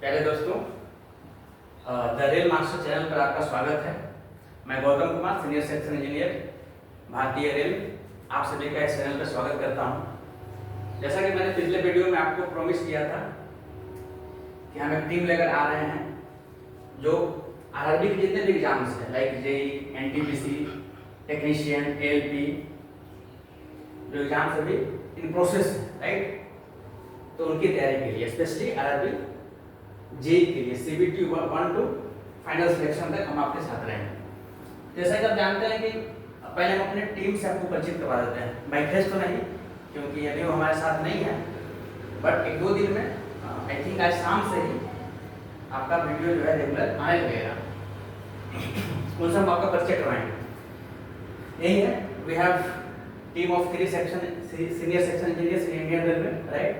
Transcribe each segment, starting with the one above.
प्यारे दोस्तों, the rail master channel पर आपका स्वागत है। मैं Gautam Kumar, senior section engineer, भारतीय रेल, आप सभी का इस चैनल पर स्वागत करता हूं। जैसा कि मैंने पिछले वीडियो में आपको प्रॉमिस किया था कि हम एक टीम लेकर आ रहे हैं जो आरआरबी के जितने भी एग्जाम्स हैं like JE, NTPC, technician, ALP, जो एग्जाम्स अभी इन प्रोसेस है, राइट, तो उनकी तैयारी के लिए स्पेशली आरआरबी जेई के लिए सीबीटी 1 टू फाइनल सिलेक्शन तक हम आपके साथ रहेंगे। जैसा कि आप जानते हैं कि पहले हम अपने टीम से आपको परिचित करवा देते हैं, बाई फेस तो नहीं क्योंकि अभी वो हमारे साथ नहीं है, बट एक दो दिन में आई थिंक आज शाम से ही आपका वीडियो जो है रेगुलर आने लगेगा, उनसे हम आपका परिचय करवाएंगे। यही है, we have team of 3 section senior section engineers in Indian railway, right.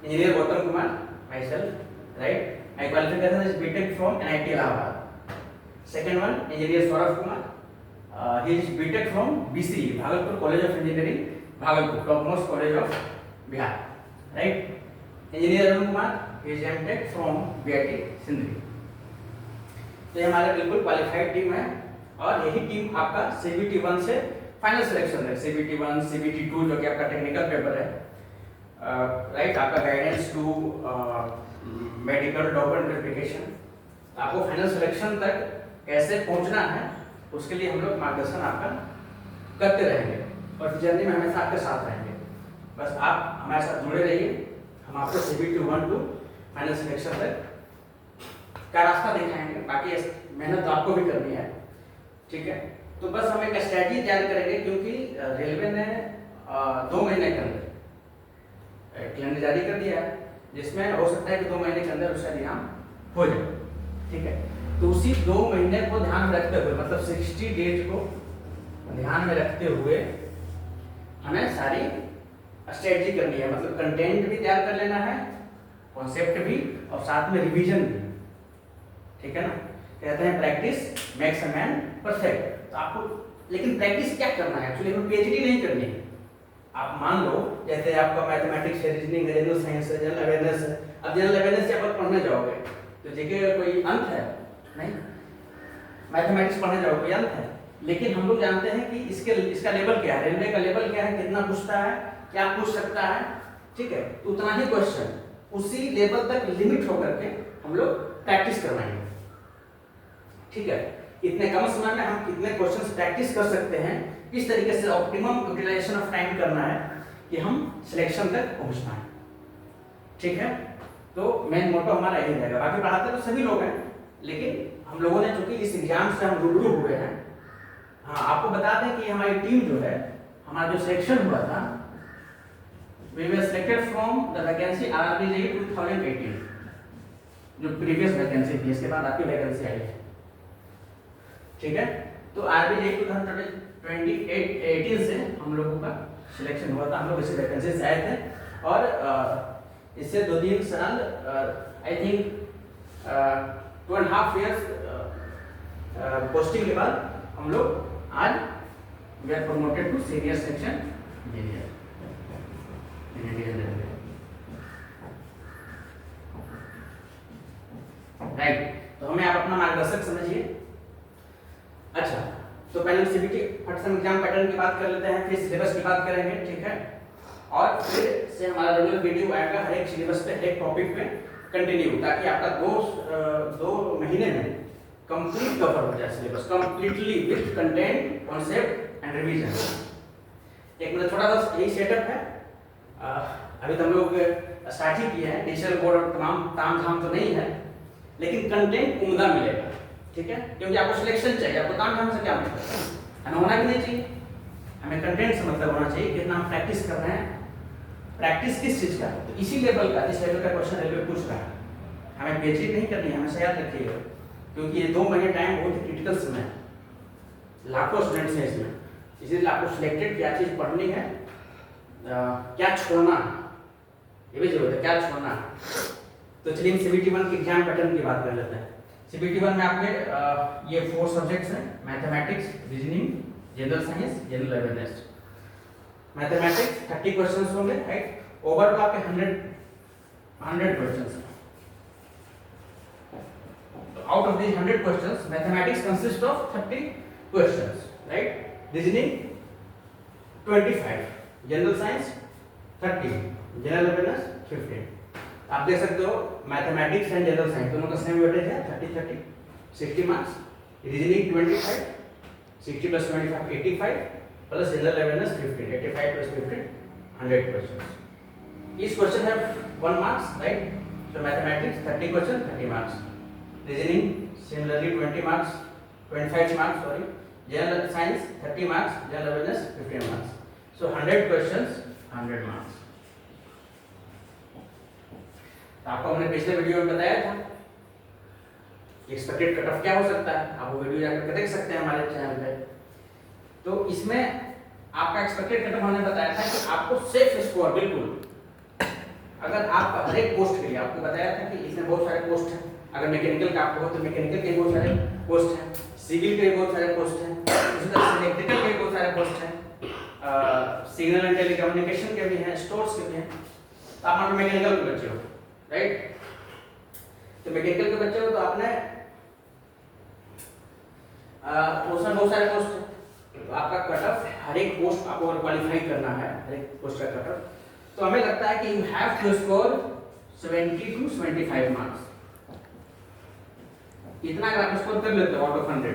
Engineer Gautam Kumar, myself, right. My qualification is BTech from NIT Allahabad. Second one, Engineer Saurabh Kumar. He is BTech from BCE, Bhagalpur College of Engineering, Bhagalpur, topmost college of Bihar, right? Engineer Arun Kumar, he is MTech from BIT Sindri. तो ये हमारा बिल्कुल qualified team है और यही team आपका CBT 1 से final selection है। CBT 1, CBT 2 जो कि आपका टेक्निकल पेपर है, राइट, आपका guidance to medical document verification, आपको फाइनल सिलेक्शन तक कैसे पहुंचना है उसके लिए हम लोग मार्गदर्शन आपका करते रहेंगे और जर्नी में हमेशा आपके साथ रहेंगे। बस आप हमारे साथ जुड़े रहिए, हम आपको CBT 1 टू फाइनल सिलेक्शन तक का रास्ता दिखाएंगे। बाकी मेहनत तो आपको भी करनी है, ठीक है। तो बस हम एक स्ट्रैटेजी तैयार करेंगे क्योंकि रेलवे ने 2 महीने के अंदर कैलेंडर जारी कर दिया है जिसमें हो सकता है कि 2 महीने के अंदर उसका एग्जाम हो जाए, ठीक है। तो उसी 2 महीने को ध्यान में रखते हुए, मतलब 60 डेज को ध्यान में रखते हुए हमें सारी स्ट्रेटजी करनी है, मतलब कंटेंट भी तैयार कर लेना है, कॉन्सेप्ट भी और साथ में रिवीजन भी, ठीक है ना। कहते हैं practice makes a man perfect. तो आपको लेकिन प्रैक्टिस क्या करना है, एक्चुअली हमें पीएचडी नहीं करनी है। आप मान लो जैसे आपका मैथमेटिक्स है, रीजनिंग है, जनरल साइंस है, जनरल अवेयरनेस है। अब जनरल अवेयरनेस से आप पढ़ने जाओगे तो जीके का कोई अंत है नहीं, मैथमेटिक्स पढ़ने जाओगे कोई अंत है, लेकिन हम लोग जानते हैं कि इसका लेवल क्या है, रेलवे का लेवल क्या है, कितना पूछता है, क्या पूछ सकता है, ठीक है। तो उतना ही क्वेश्चन उसी लेवल तक लिमिट होकर के हम लोग प्रैक्टिस करवाएंगे, ठीक है। इतने कम समय में हम कितने क्वेश्चंस प्रैक्टिस कर सकते हैं, किस तरीके से ऑप्टिमम यूटिलाइजेशन ऑफ टाइम करना है कि हम सिलेक्शन तक पहुंच पाए, ठीक है। तो मेन मोटो हमारा यही रहेगा। बाकी पढ़ाते तो सभी लोग हैं, लेकिन हम लोगों ने चूंकि इस एग्जाम से हम रूबरू हुए हैं, हाँ आपको बता दें कि हमारी टीम जो है, हमारा जो सिलेक्शन हुआ था, we were selected from the vacancy RRB JEE 2018, जो प्रीवियस वैकेंसी थी, इसके बाद आपकी वैकेंसी आई है, ठीक है। तो आरआरबी जेईई 2018 से हम लोगों का सिलेक्शन हुआ था, हम लोग इसी वैकेंसी से आए थे और इससे 2-3 साल आई थिंक 2.5 years पोस्टिंग के बाद हम लोग आज we are promoted to senior section engineer in Indian railway, right. तो हमें आप अपना मार्गदर्शक समझिए। अच्छा, तो पहले हम सीबीटी फट एग्जाम पैटर्न की बात कर लेते हैं, फिर सिलेबस की बात करेंगे, ठीक है। और फिर से हमारा रेगुलर वीडियो आएगा हर एक सिलेबस पे, हर एक टॉपिक पे कंटिन्यू, ताकि आपका 2 महीने में कंप्लीट कवर हो जाए syllabus, completely with content, concept and revision. एक मतलब थोड़ा सा यही सेटअप है। अभी तो हम लोग स्टार्ट ही किए हैं, डिजिटल बोर्ड और तमाम ताम-झाम तो नहीं है, लेकिन कंटेंट उम्दा मिलेगा, ठीक है। क्योंकि आपको सिलेक्शन चाहिए, आपको ताम-झाम से क्या मतलब, हमें होना भी नहीं चाहिए, हमें कंटेंट से मतलब होना चाहिए, कितना हम प्रैक्टिस कर रहे हैं, प्रैक्टिस किस चीज का, तो इसी लेवल का, जिस लेवल का क्वेश्चन रेलवे पूछ रहा है। हमें पीएचडी नहीं करनी है, हमेशा याद रखिएगा, क्योंकि ये 2 महीने टाइम बहुत ही क्रिटिकल समय है, लाखों स्टूडेंट्स हैं इसमें, इसीलिए आपको सिलेक्टेड क्या चीज पढ़नी है, क्या छोड़ना है, ये भी जरूरत है, क्या छोड़ना है। तो चलिए CBT 1 के एग्जाम पैटर्न की बात कर लेते हैं। CBT 1 में आपके ये 4 सब्जेक्ट्स हैं, mathematics, reasoning, general science, general awareness. Mathematics 30 questions होंगे, राइट। ओवरऑल आपके 100 questions, out of these 100 questions, mathematics consists of 30 questions, right? Reasoning 25, general science 30, general awareness 15. आप देख सकते हो मैथमेटिक्स एंड जनरल साइंस दोनों का सेम वेटेज है 30 60 marks, reasoning 25 60 plus 25 85 plus general awareness 15 85 plus 15 100 questions. Each question have 1 marks, right? So mathematics 30 question 30 marks, reasoning similarly 20 marks 25 marks sorry, general science 30 marks, general awareness 15 marks. So 100 questions 100 marks. तो आपको हमने पिछले video में बताया था expected cut off क्या हो सकता है, आप वो वीडियो जाकर देख सकते हैं हमारे चैनल पे। तो इसमें आपका एक्सपेक्टेड कट ऑफ हमने बताया था कि आपको सेफ स्कोर बिल्कुल, अगर आप हर एक पोस्ट के लिए आपको बताया था कि इसमें बहुत सारे पोस्ट हैं, अगर मैकेनिकल का आपको हो तो मैकेनिकल के बहुत सारे पोस्ट हैं, सिविल के बहुत सारे पोस्ट हैं, उसी तरह से इलेक्ट्रिकल के बहुत सारे पोस्ट हैं, सिग्नल एंड टेलीकम्युनिकेशन के भी हैं, स्टोर्स के भी हैं। तो आप मैकेनिकल के बच्चे हो, राइट? तो मैकेनिकल के बच्चे हो तो आपने उसमें बहुत सारे पोस्ट हैं, तो आपका कट ऑफ हर एक पोस्ट आपको अगर क्वालिफाई करना है हर एक पोस्ट का कट ऑफ, तो हमें लगता है कि you have to score 70 to 75 marks. इतना अगर आप स्कोर कर लेते हो आउट ऑफ 100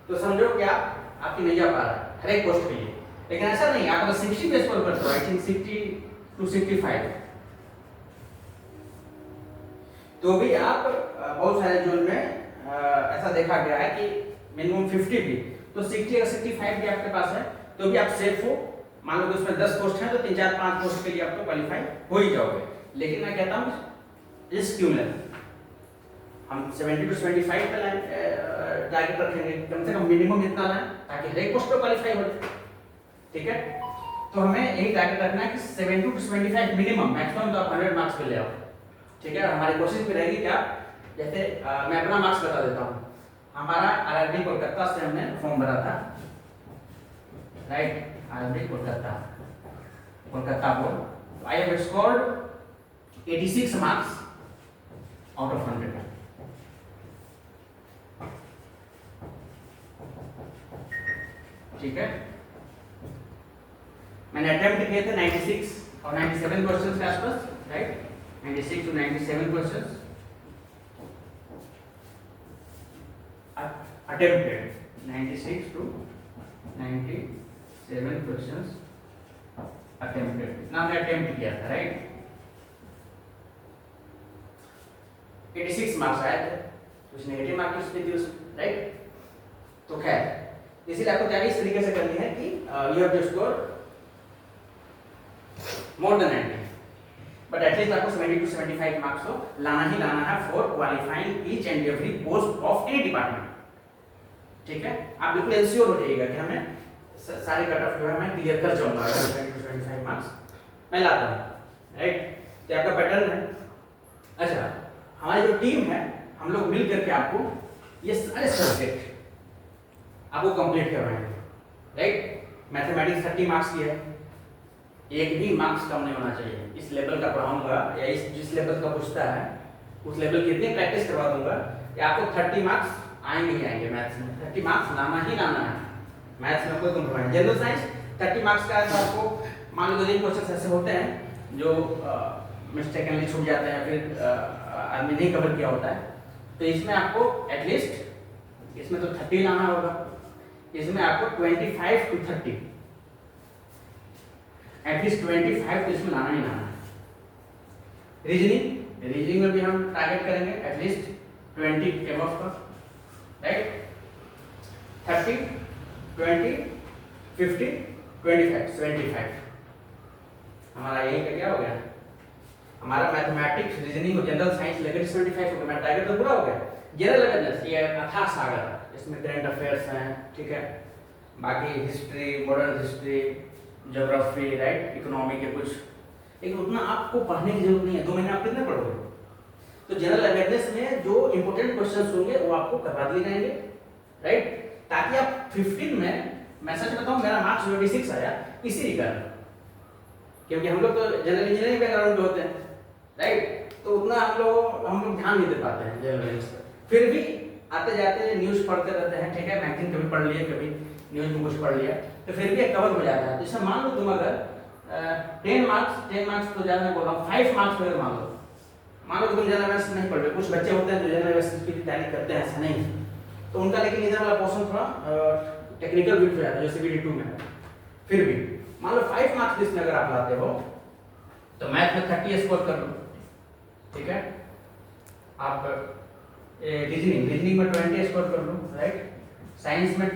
तो समझो कि आपकी नहीं जा पा रहा है हर एक पोस्ट के लिए। लेकिन ऐसा नहीं, आप अगर 60 पे स्कोर करते हो, आई थिंक 60 to 65, तो भी आप बहुत सारे जोन में ऐसा देखा गया है कि मिनिमम 50 भी, तो 60 या 65 भी आपके पास है तो भी आप सेफ हो। मान लो कि उसमें 10 पोस्ट हैं तो 3 4 5 पोस्ट के लिए आप तो क्वालिफाई हो ही जाओगे। लेकिन मैं कहता हूँ रिस्क क्यों लें, हम 70 to 75 पे टारगेट रखेंगे, कम से कम मिनिमम इतना लाएं ताकि हर एक पोस्ट पे क्वालिफाई हो जाए, ठीक है? तो हमें यही टारगेट रखना है कि 70 to 75 मिनिमम, मैक्सिमम तो आप 100 मार्क्स पे ले आओ, ठीक है? हमारी कोशिश भी रहेगी क्या, जैसे मैं अपना मार्क्स बता देता हूँ। हमारा आरआरबी कोलकाता से हमने फॉर्म भरा था, right? RRB Kolkata board, I have scored 86 marks out of 100। ठीक है, मैंने अटेम्प्ट किए थे 96 और 97 क्वेश्चंस के आसपास, right? 96 to 97 questions attempted, 96 to 97 questions attempted, इतना हमने अटेम्प्ट किया था, राइट? 86 मार्क्स आए थे, कुछ नेगेटिव मार्क्स भी थे उसमें, राइट? तो खैर इसीलिए आपको तैयारी इस तरीके से करनी है कि you have to score more than 90, but at least आपको 70 to 75 मार्क्स तो लाना ही लाना है for qualifying each and every post of any department, ठीक है? आप बिल्कुल एंश्योर हो जाइएगा कि हमें सारे कट ऑफ जो है मैं क्लियर कर जाऊंगा 70 to 75 मार्क्स मैं लाता हूँ, राइट? तो आपका पैटर्न है। अच्छा, हमारी जो टीम है हम लोग मिल करके आपको ये सारे सब्जेक्ट आपको कंप्लीट करवाएंगे, राइट? मैथमेटिक्स 30 मार्क्स की है, एक भी मार्क्स कम नहीं होना चाहिए। इस लेवल का पढ़ाऊंगा या इस जिस लेवल का पूछता है उस लेवल की इतनी प्रैक्टिस करवा दूंगा कि आपको 30 मार्क्स आएंगे ही आएंगे। मैथ्स में 30 मार्क्स लाना ही लाना है, मैथ्स में कोई कॉम्प्रोमाइज। जनरल साइंस 30 मार्क्स का है तो आपको मान लो 2-3 क्वेश्चन ऐसे होते हैं जो मिस्टेकनली छूट जाते हैं, फिर आदमी नहीं कवर किया होता है, तो इसमें आपको एटलीस्ट इसमें तो 30 लाना होगा, इसमें आपको 25 to 30 एटलीस्ट 25 तो इसमें लाना ही लाना है। रीजनिंग में भी हम टारगेट करेंगे एटलीस्ट 20 एबव का, राइट? 30 20 50 25 75 हमारा यही का क्या हो गया, हमारा मैथमेटिक्स रीजनिंग और जनरल साइंस लेकर 75 हो गया, मेरा टारगेट तो पूरा हो गया। जनरल अवेयरनेस ये अथाह सागर है, इसमें करंट अफेयर्स हैं, ठीक है? बाकी history, modern history, geography, right? Economy के कुछ, लेकिन उतना आपको पढ़ने की जरूरत नहीं है, 2 महीने आप कितने पढ़ोगे? तो जनरल अवेयरनेस में जो इंपॉर्टेंट क्वेश्चंस होंगे वो आपको करवा दिए जाएंगे, राइट? ताकि आप 15 में, मैं सच बताऊं मेरा मार्क्स 26 आया इसी कारण, क्योंकि हम लोग तो जनरल इंजीनियरिंग बैकग्राउंड के होते हैं, राइट? तो तो उतना हम लोग ध्यान नहीं दे पाते हैं जनरल अवेयरनेस पर। फिर भी आते जाते न्यूज़ पढ़ते रहते हैं, ठीक है, मैगजीन कभी पढ़ लिया, कभी न्यूज़ में कुछ पढ़ लिया, तो फिर भी कवर हो जाता है। तो जैसे मान लो तुम अगर 10 मार्क्स तो ज़्यादा नहीं बोल रहा हूँ, 5 मार्क्स अगर मान लो तुम जनरल अवेयरनेस नहीं पढ़ रहे, कुछ बच्चे होते हैं जो जनरल अवेयरनेस की तैयारी करते हैं, ऐसा नहीं, तो उनका लेकिन इधर वाला पोर्शन थोड़ा टेक्निकल भी हो जाता है, जैसे CBT 2 में। फिर भी मान लो 5 मार्क्स लिस्ट में अगर आप लाते हो तो मैथ में 30 स्कोर कर लो, ठीक है, आप रीजनिंग में 20 स्कोर कर लो, राइट, साइंस में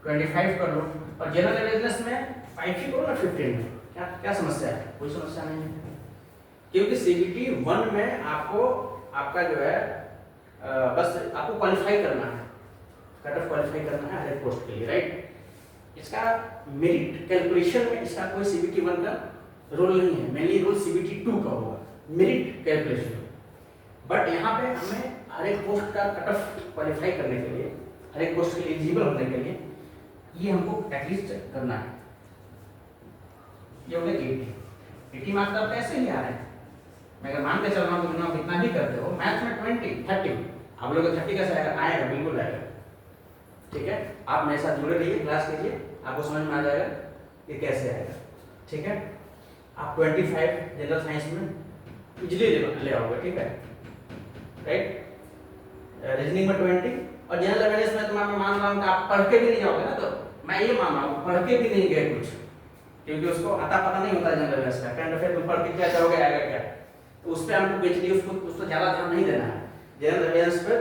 25 कर लो, और जनरल अवेयरनेस में 5 ही करो ना 15 में। क्या समस्या है? कोई समस्या नहीं है, क्योंकि CBT 1 में आपका जो है बस आपको क्वालिफाई करना है, कट ऑफ क्वालिफाई करना है हर एक पोस्ट के लिए, राइट। इसका मेरिट कैलकुलेशन में इसका कोई CBT 1 का रोल नहीं है, मेनली रोल CBT 2 का होगा, मेरिट कैलकुलेशन। बट यहाँ पे हमें हर एक पोस्ट का कट ऑफ क्वालिफाई करने के लिए, हर एक पोस्ट के लिए एलिजिबल होने के लिए ये हमको एटलीस्ट करना है। ये हो गया 80 मार्क्स आप कैसे नहीं आ रहे हैं? मैं अगर मान के चल रहा हूँ तो आप इतना भी करते हो, मैथ्स में 30 आप लोग 30 कैसे आएगा? बिल्कुल आएगा, ठीक है। आप मेरे साथ जुड़े रहिए, क्लास कीजिए, आपको समझ में आ जाएगा ये कैसे आएगा, ठीक है। आप 25 जनरल साइंस में इजीली ले आओगे, ठीक है, राइट। रीजनिंग में 20 और जनरल अवेयरनेस में तो मैं मान रहा हूँ कि आप पढ़ के भी नहीं जाओगे ना, तो मैं ये मान रहा हूँ पढ़ के भी नहीं गए कुछ, क्योंकि उसको अता पता नहीं होता जनरल अवेयरनेस का, करंट अफेयर में पढ़ के क्या करोगे, आएगा क्या, तो उस पर हमको बेचनी, उसको ज़्यादा ध्यान नहीं देना है। जनरल अवेयरनेस पर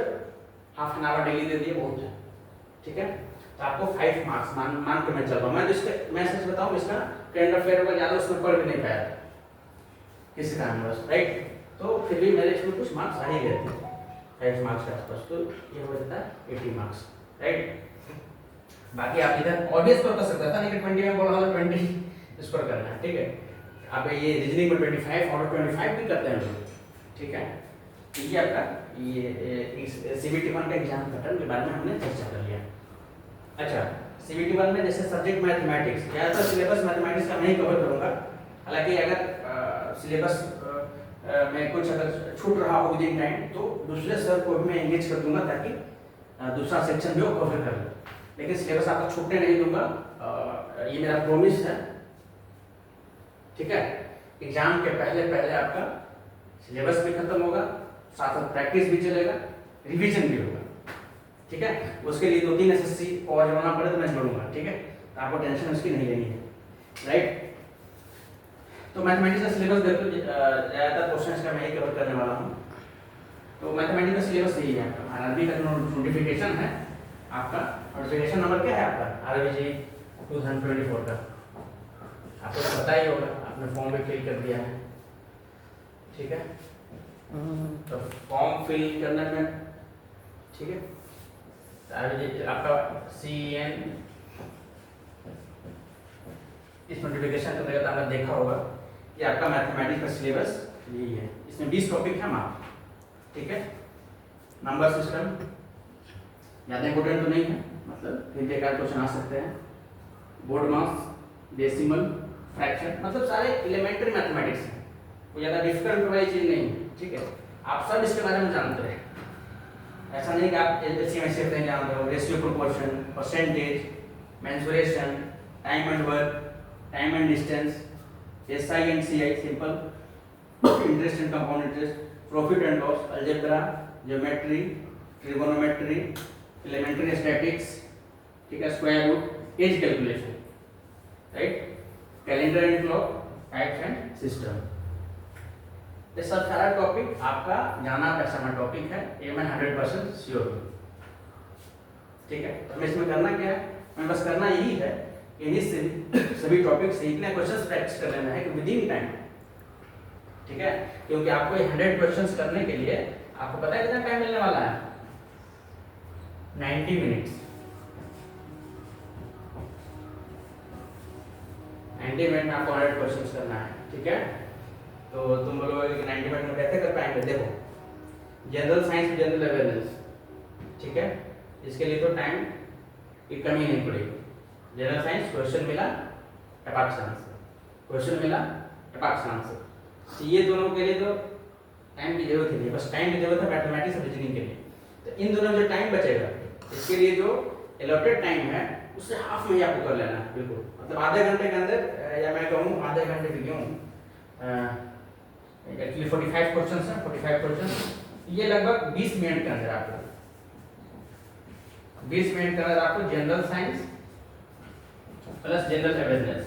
हाफ एन आवर डेली दे दिए, बहुत है, ठीक है। तो आपको 5 मार्क्स मान के मैं चल रहा हूँ, मैं तो इसके मैं सच बताऊँ, इसका करंट अफेयर का ज़्यादा उसमें पढ़ भी नहीं पाया किसी कारण बस, राइट। तो फिर भी मेरे इसमें कुछ मार्क्स आ ही गए थे 5 मार्क्स के आसपास, तो ये हो जाता है 80 मार्क्स, राइट। बाकी आप इधर ऑब्वियस स्कोर कर सकता था, लेकिन 20 में बोल रहा था 20 स्कोर करना है, ठीक है। आप ये रीजनिंग में 25 और 25 भी करते हैं लोग, ठीक है। तो ये आपका ये CBT 1 का एग्जाम पैटर्न के बारे में हमने चर्चा कर लिया। अच्छा, CBT 1 में जैसे सब्जेक्ट मैथमेटिक्स, ज़्यादातर सिलेबस मैथमेटिक्स का मैं ही कवर करूँगा, हालांकि अगर सिलेबस में कुछ अगर छूट रहा हो विदिन टाइम तो दूसरे सर को भी मैं एंगेज कर दूंगा, ताकि दूसरा सेक्शन भी वो कवर कर ले, लेकिन सिलेबस आपको छूटने नहीं दूंगा, ये मेरा प्रॉमिस है, ठीक है। एग्जाम के पहले आपका सिलेबस भी खत्म होगा, साथ साथ प्रैक्टिस भी चलेगा, रिवीजन भी होगा, ठीक है। उसके लिए 2-3 SSC और जोड़ना पड़े तो मैं जोड़ूंगा, ठीक है, तो आपको टेंशन उसकी नहीं लेनी है, राइट। तो मैथमेटिक्स का सिलेबस देखो, ज़्यादातर क्वेश्चंस का मैं ही कवर करने वाला हूँ। तो मैथमेटिक्स का सिलेबस यही है, RRB का जो नोटिफिकेशन है आपका, नोटिफिकेशन नंबर क्या है आपका RBG 2024 का, आपको पता ही होगा, आपने फॉर्म भी फिल कर दिया है, ठीक है। तो फॉर्म फिल करने में, ठीक है, तो आपका CN इस नोटिफिकेशन का अंतर्गत आपने देखा होगा कि आपका मैथमेटिक्स का सिलेबस यही है, इसमें 20 टॉपिक है मार्क, ठीक है। नंबर सिस्टम ज़्यादा इंपोर्टेंट तो नहीं है, मतलब फिर बेकार क्वेश्चन आ सकते हैं, बोर्ड मार्क्स, डेसिमल, फ्रैक्शन, मतलब सारे एलिमेंट्री मैथमेटिक्स हैं, कोई ज़्यादा डिफिकल्ट वाली चीज़ नहीं है, ठीक है। आप सब इसके बारे में जानते हैं, ऐसा नहीं कि आप LCM नहीं जानते हो, ratio proportion, percentage, mensuration, time and work, time and distance, SI and CI simple, interest and compound interest, profit and loss, algebra, geometry, trigonometry, elementary statics, ठीक है, square root, age calculation, right, calendar and clock, types and system. ये सब सारा topic आपका जाना पहचाना topic है, ये मैं 100% श्योर हूँ, ठीक है। तो हमें इसमें करना क्या है, हमें बस करना यही है कि इन्हीं सभी टॉपिक से इतने क्वेश्चंस प्रैक्टिस कर लेना है कि विदिन टाइम, ठीक है, क्योंकि आपको 100 क्वेश्चंस करने के लिए आपको पता है कितना टाइम मिलने वाला है, 90 मिनट्स। 90 मिनट में आपको 100 क्वेश्चंस करना है, ठीक है। तो तुम बोलोगे कि 90 मिनट में कैसे कर पाएंगे, देखो जनरल साइंस, जनरल अवेयरनेस, ठीक है, इसके लिए तो टाइम की कमी नहीं पड़ेगी। जनरल साइंस क्वेश्चन मिला टपाक से आंसर, क्वेश्चन मिला टपाक से आंसर, ये दोनों के लिए तो टाइम की जरूरत ही नहीं, बस टाइम की जरूरत है मैथमेटिक्स और रीजनिंग के लिए। तो इन दोनों में जो टाइम बचेगा इसके लिए जो एलोटेड टाइम है उससे हाफ में ही आपको कर लेना है बिल्कुल, मतलब आधे घंटे के अंदर, या मैं कहूँ आधे घंटे भी क्यों, एक्चुअली 45 क्वेश्चन है, 45 क्वेश्चन, ये लगभग 20 मिनट के अंदर आपको 20 मिनट के अंदर आपको general science plus general awareness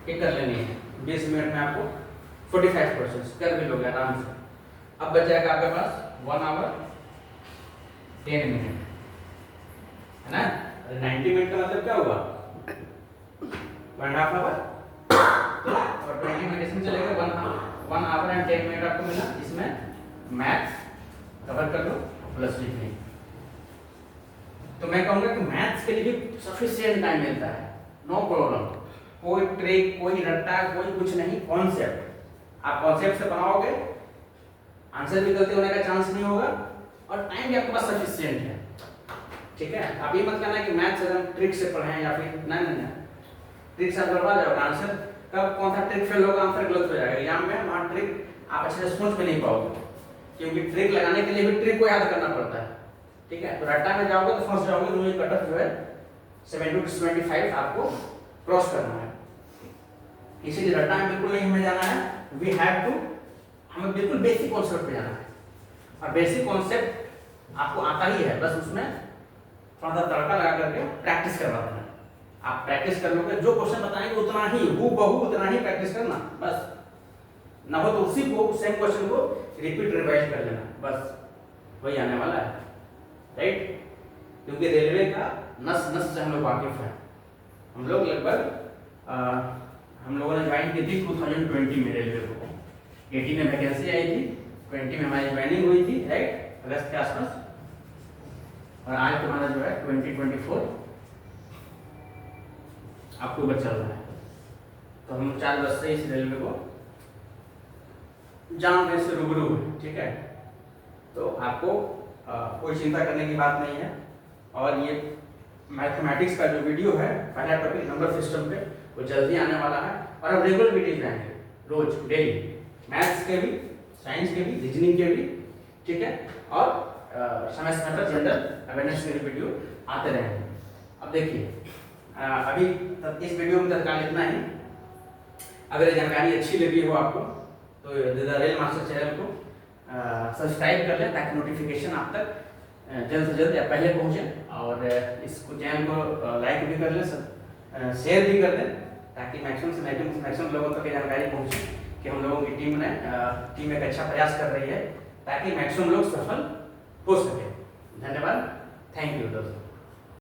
ये कर लेनी है। 20 मिनट में आपको 45 क्वेश्चन कर भी लोगे आराम से। अब बच जाएगा आपके पास 1 आवर 10 मिनट, है ना। 90 मिनट का मतलब क्या हुआ, 1.5 आवर, और 20 मिनट इसमें चलेगा 1 आवर एंड 10 मिनट आपको मिला। इसमें मैथ्स कवर कर लो प्लस रीजनिंग। तो मैं कहूँगा कि मैथ्स के लिए भी सफिशिएंट टाइम मिलता है, नो प्रॉब्लम, कोई ट्रिक, कोई रट्टा, कोई कुछ नहीं, कॉन्सेप्ट आप कॉन्सेप्ट से बनाओगे, आंसर भी गलती होने का चांस नहीं होगा, और टाइम भी आपके पास सफिशिएंट है, ठीक है। आप ये मत कहना कि मैथ्स एकदम ट्रिक से पढ़ें या फिर नहीं, ट्रिक से आप गड़बड़ा जाओगे, आंसर कब कौन सा ट्रिक फेल होगा, आंसर गलत हो जाएगा एग्जाम में, वहाँ ट्रिक आप अच्छे से सोच भी नहीं पाओगे, क्योंकि ट्रिक लगाने के लिए भी ट्रिक को याद करना पड़ता है, ठीक है। तो रट्टा में जाओगे तो फंस जाओगे, मुझे कट ऑफ जो है 70 to 75 आपको क्रॉस करना है, इसीलिए रट्टा में बिल्कुल नहीं हमें जाना है। वी हैव टू, हमें बिल्कुल बेसिक कॉन्सेप्ट पे जाना है, और बेसिक कॉन्सेप्ट आपको आता ही है, बस उसमें थोड़ा सा तड़का लगा करके प्रैक्टिस करवाना है। आप प्रैक्टिस कर लोगे, जो क्वेश्चन बताएंगे उतना ही हूबहू उतना ही प्रैक्टिस करना, बस ना हो तो उसी को सेम क्वेश्चन को रिपीट रिवाइज कर लेना, बस वही आने वाला है, राइट। क्योंकि रेलवे का नस नस से हम लोग वाकिफ हैं। हम लोग लगभग हम लोगों ने ज्वाइन की थी 2020 में रेलवे को, 18 में वैकेंसी आई थी, 20 में हमारी ज्वाइनिंग हुई थी, राइट, अगस्त के आसपास, और आज तुम्हारा जो है 2024 अक्टूबर चल रहा है। तो हम 4 वर्ष से इस रेलवे को जानने से रूबरू है, ठीक है। तो आपको कोई चिंता करने की बात नहीं है। और ये मैथमेटिक्स का जो वीडियो है, पहला टॉपिक नंबर सिस्टम पे, वो जल्दी आने वाला है, और अब रेगुलर वीडियोज आएंगे रोज डेली, मैथ्स के भी, साइंस के भी, रीजनिंग के भी, ठीक है। और समय समय पर जनरल अवेयरनेस के भी वीडियो आते रहेंगे। अब देखिए, अभी इस वीडियो में तत्काल इतना ही। अगर ये जानकारी अच्छी लगी हो आपको तो द रेल मास्टर चैनल को सब्सक्राइब कर लें, ताकि नोटिफिकेशन आप तक जल्द से जल्द या पहले पहुंचे, और इसको चैनल को लाइक भी कर लें, शेयर भी कर दें, ताकि मैक्सिमम से मैक्सिमम लोगों तक ये जानकारी पहुंचे कि हम लोगों की टीम एक अच्छा प्रयास कर रही है, ताकि मैक्सिमम लोग सफल हो सके। धन्यवाद, थैंक यू दोस्तों।